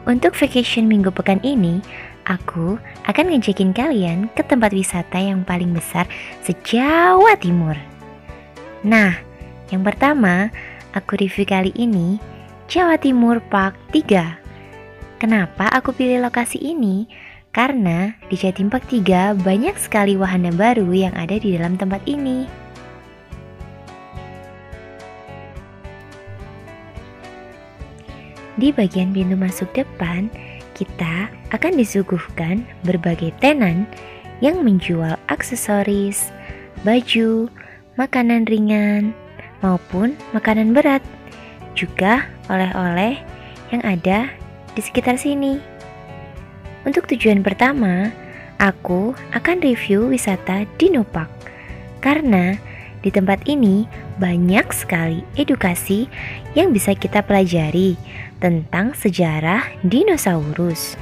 Untuk vacation minggu pekan ini, aku akan ngejakin kalian ke tempat wisata yang paling besar se-Jawa Timur. Nah, yang pertama aku review kali ini Jawa Timur Park 3. Kenapa aku pilih lokasi ini? Karena di Jatim Park 3 banyak sekali wahana baru yang ada di dalam tempat ini. Di bagian pintu masuk depan, kita akan disuguhkan berbagai tenan yang menjual aksesoris, baju, makanan ringan, maupun makanan berat, juga oleh-oleh yang ada di sekitar sini. Untuk tujuan pertama, aku akan review wisata Dino Park, karena di tempat ini banyak sekali edukasi yang bisa kita pelajari tentang sejarah dinosaurus.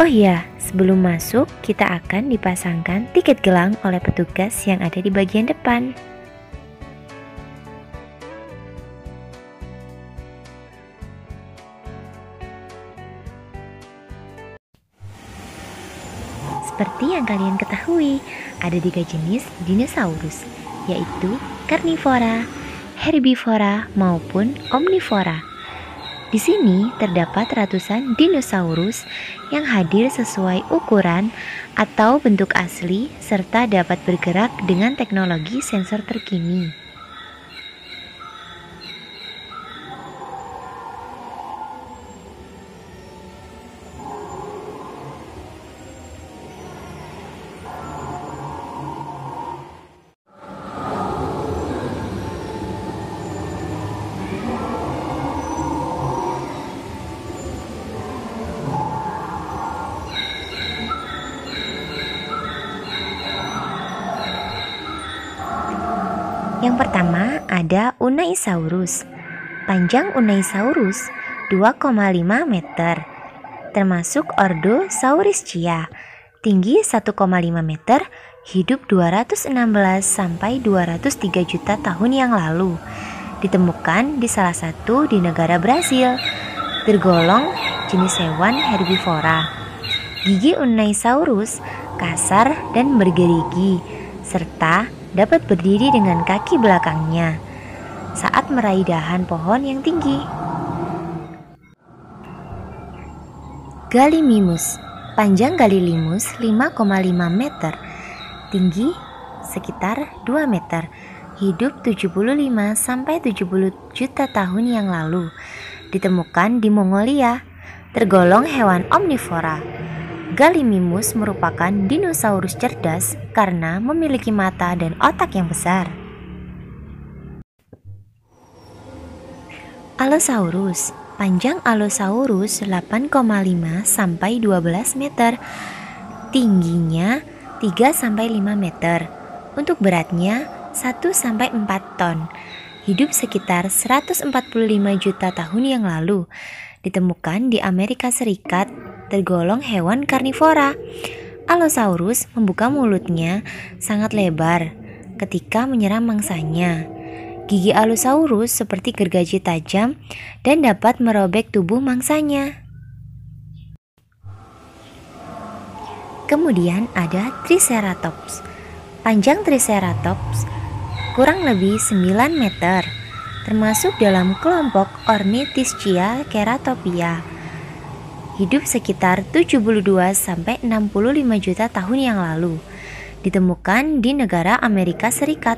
Oh iya, sebelum masuk kita akan dipasangkan tiket gelang oleh petugas yang ada di bagian depan. Seperti yang kalian ketahui, ada 3 jenis dinosaurus, yaitu karnivora, herbivora, maupun omnivora. Di sini terdapat ratusan dinosaurus yang hadir sesuai ukuran atau bentuk asli serta dapat bergerak dengan teknologi sensor terkini. Yang pertama ada Unaisaurus. Panjang Unaisaurus 2,5 meter, termasuk ordo Saurischiae. Tinggi 1,5 meter, hidup 216 sampai 203 juta tahun yang lalu. Ditemukan di salah satu di negara Brasil. Tergolong jenis hewan herbivora. Gigi Unaisaurus kasar dan bergerigi, serta dapat berdiri dengan kaki belakangnya saat meraih dahan pohon yang tinggi. Gallimimus. Panjang Gallimimus 5,5 meter, tinggi sekitar 2 meter, hidup 75 sampai 70 juta tahun yang lalu. Ditemukan di Mongolia, tergolong hewan omnivora. Gallimimus merupakan dinosaurus cerdas karena memiliki mata dan otak yang besar. Allosaurus. Panjang Allosaurus 8,5 sampai 12 meter. Tingginya 3 sampai 5 meter. Untuk beratnya 1 sampai 4 ton. Hidup sekitar 145 juta tahun yang lalu. Ditemukan di Amerika Serikat, tergolong hewan karnivora. Allosaurus membuka mulutnya sangat lebar ketika menyerang mangsanya. Gigi Allosaurus seperti gergaji tajam dan dapat merobek tubuh mangsanya. Kemudian ada Triceratops. Panjang Triceratops kurang lebih 9 meter, termasuk dalam kelompok Ornithischia ceratopia. Hidup sekitar 72 sampai 65 juta tahun yang lalu. Ditemukan di negara Amerika Serikat.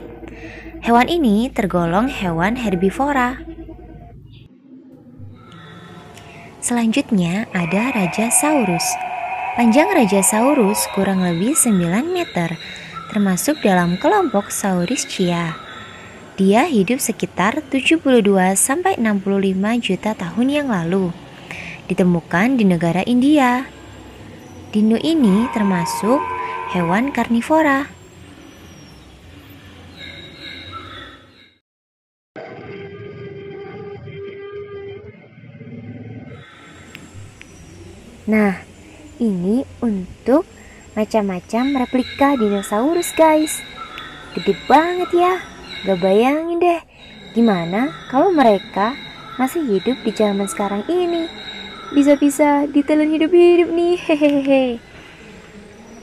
Hewan ini tergolong hewan herbivora. Selanjutnya ada Rajasaurus. Panjang Rajasaurus kurang lebih 9 meter, termasuk dalam kelompok Saurischiae. Dia hidup sekitar 72 sampai 65 juta tahun yang lalu. Ditemukan di negara India. Dino ini termasuk hewan karnivora. Nah, ini untuk macam-macam replika dinosaurus guys. Gede banget ya. Gak bayangin deh gimana kalau mereka masih hidup di zaman sekarang ini. Bisa-bisa ditelan hidup-hidup nih. Hehehe.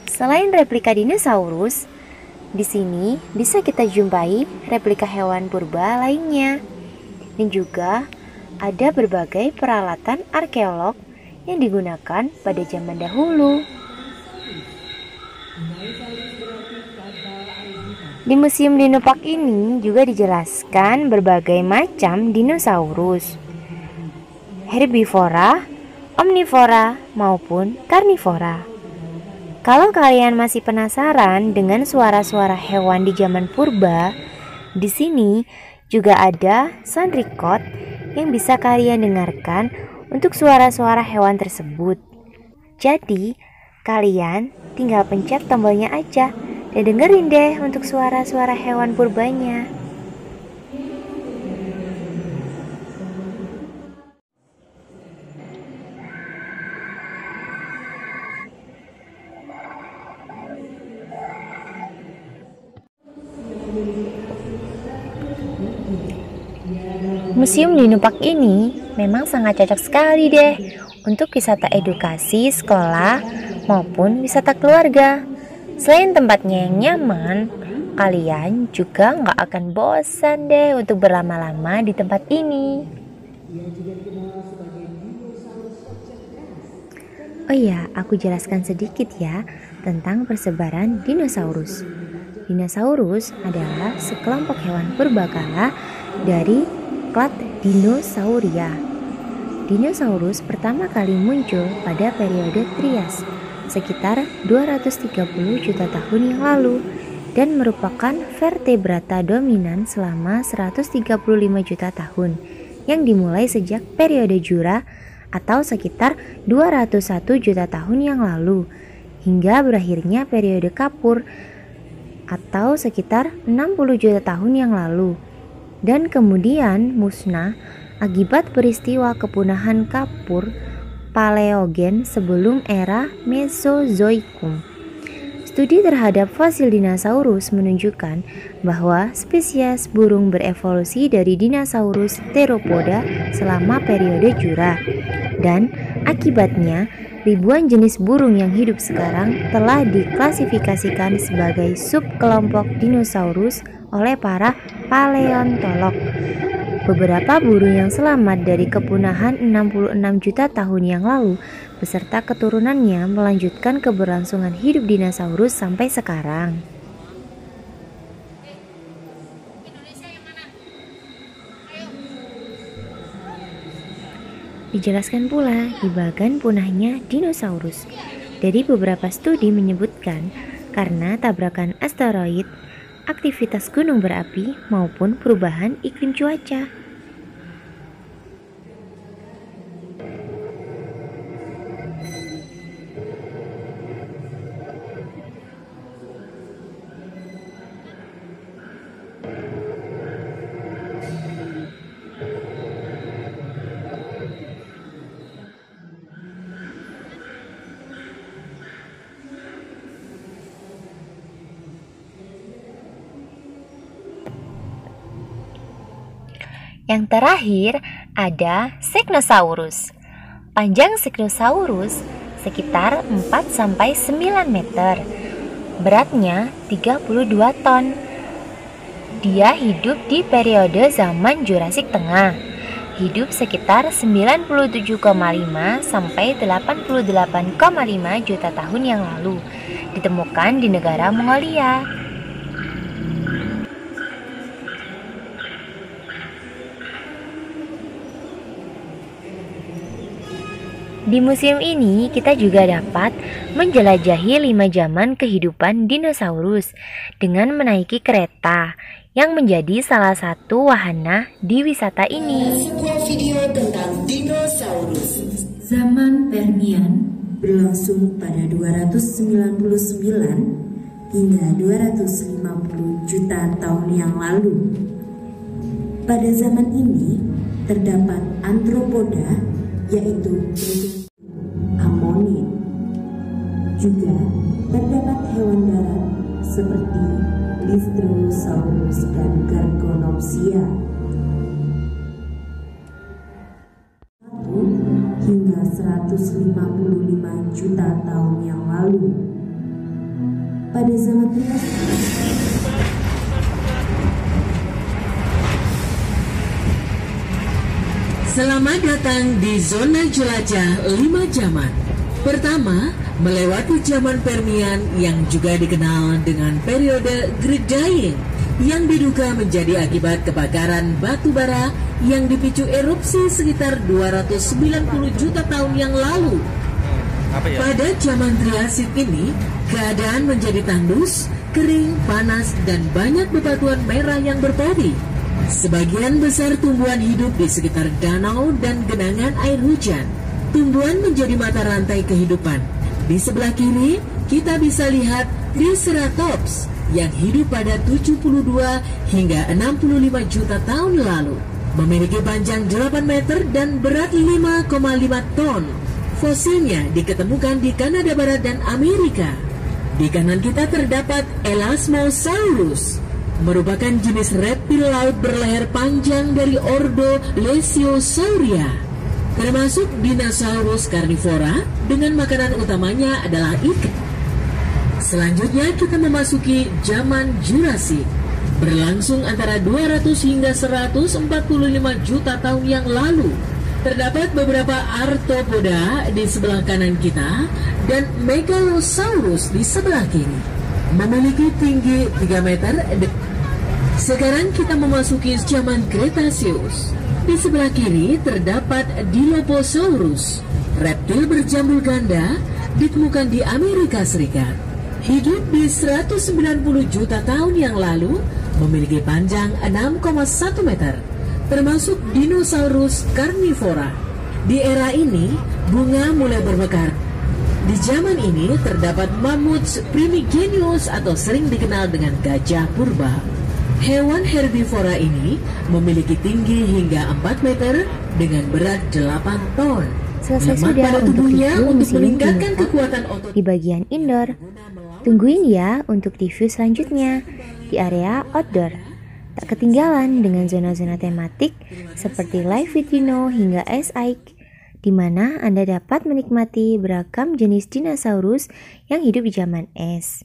Selain replika dinosaurus, di sini bisa kita jumpai replika hewan purba lainnya. Dan juga ada berbagai peralatan arkeolog yang digunakan pada zaman dahulu. Di Museum Dino Park ini juga dijelaskan berbagai macam dinosaurus, herbivora, omnivora, maupun karnivora. Kalau kalian masih penasaran dengan suara-suara hewan di zaman purba, di sini juga ada sound record yang bisa kalian dengarkan untuk suara-suara hewan tersebut. Jadi, kalian tinggal pencet tombolnya aja dan dengerin deh untuk suara-suara hewan purbanya. Museum Dino Park ini memang sangat cocok sekali deh untuk wisata edukasi sekolah maupun wisata keluarga. Selain tempatnya yang nyaman, kalian juga nggak akan bosan deh untuk berlama-lama di tempat ini. Oh iya, aku jelaskan sedikit ya tentang persebaran dinosaurus. Dinosaurus adalah sekelompok hewan purbakala dari klad Dinosauria. Dinosaurus pertama kali muncul pada periode Trias, sekitar 230 juta tahun yang lalu, dan merupakan vertebrata dominan selama 135 juta tahun, yang dimulai sejak periode Jura atau sekitar 201 juta tahun yang lalu, hingga berakhirnya periode Kapur atau sekitar 60 juta tahun yang lalu, dan kemudian musnah akibat peristiwa kepunahan Kapur Paleogen sebelum era Mesozoikum. Studi terhadap fosil dinosaurus menunjukkan bahwa spesies burung berevolusi dari dinosaurus theropoda selama periode Jura, dan akibatnya ribuan jenis burung yang hidup sekarang telah diklasifikasikan sebagai subkelompok dinosaurus oleh para paleontolog. Beberapa burung yang selamat dari kepunahan 66 juta tahun yang lalu beserta keturunannya melanjutkan keberlangsungan hidup dinosaurus sampai sekarang. Dijelaskan pula di bagian punahnya dinosaurus. Dari beberapa studi menyebutkan karena tabrakan asteroid, aktivitas gunung berapi, maupun perubahan iklim cuaca. Yang terakhir ada Signosaurus. Panjang Signosaurus sekitar 4-9 meter. Beratnya 32 ton. Dia hidup di periode zaman Jurassik Tengah. Hidup sekitar 97,5 sampai 88,5 juta tahun yang lalu. Ditemukan di negara Mongolia. Di museum ini kita juga dapat menjelajahi 5 zaman kehidupan dinosaurus dengan menaiki kereta yang menjadi salah satu wahana di wisata ini. Sebuah video tentang dinosaurus. Zaman Permian berlangsung pada 299 hingga 250 juta tahun yang lalu. Pada zaman ini terdapat antropoda, yaitu Ammonit Juga terdapat hewan darat seperti Lystrosaurus dan Gargonopsia. 1 hingga 155 juta tahun yang lalu. Pada zaman Trias, selamat datang di zona jelajah 5 zaman. Pertama, melewati zaman Permian yang juga dikenal dengan periode Great Dying yang diduga menjadi akibat kebakaran batu bara yang dipicu erupsi sekitar 290 juta tahun yang lalu. Pada zaman Triasit ini, keadaan menjadi tandus, kering, panas, dan banyak bebatuan merah yang berpadi. Sebagian besar tumbuhan hidup di sekitar danau dan genangan air hujan. Tumbuhan menjadi mata rantai kehidupan. Di sebelah kiri, kita bisa lihat Triceratops yang hidup pada 72 hingga 65 juta tahun lalu. Memiliki panjang 8 meter dan berat 5,5 ton. Fosilnya diketemukan di Kanada Barat dan Amerika. Di kanan kita terdapat Elasmosaurus, merupakan jenis reptil laut berleher panjang dari ordo Lesiosauria, termasuk dinosaurus karnivora dengan makanan utamanya adalah ikan. Selanjutnya kita memasuki zaman Jurassik, berlangsung antara 200 hingga 145 juta tahun yang lalu. Terdapat beberapa arthropoda di sebelah kanan kita dan Megalosaurus di sebelah kiri, memiliki tinggi 3 meter. Sekarang kita memasuki zaman Cretaceous. Di sebelah kiri terdapat Dilophosaurus, reptil berjambul ganda, ditemukan di Amerika Serikat. Hidup di 190 juta tahun yang lalu, memiliki panjang 6,1 meter, termasuk dinosaurus karnivora. Di era ini, bunga mulai bermekar. Di zaman ini terdapat Mammuths primigenius atau sering dikenal dengan gajah purba. Hewan herbivora ini memiliki tinggi hingga 4 meter dengan berat 8 ton. Selesai Lemak sudah pada untuk tubuhnya review untuk museum meningkatkan binatang kekuatan otot. di bagian indoor. Tungguin ya untuk review selanjutnya di area outdoor. Tak ketinggalan dengan zona-zona tematik seperti Live with Dino hingga Ice Ike, di mana Anda dapat menikmati beragam jenis dinosaurus yang hidup di zaman es.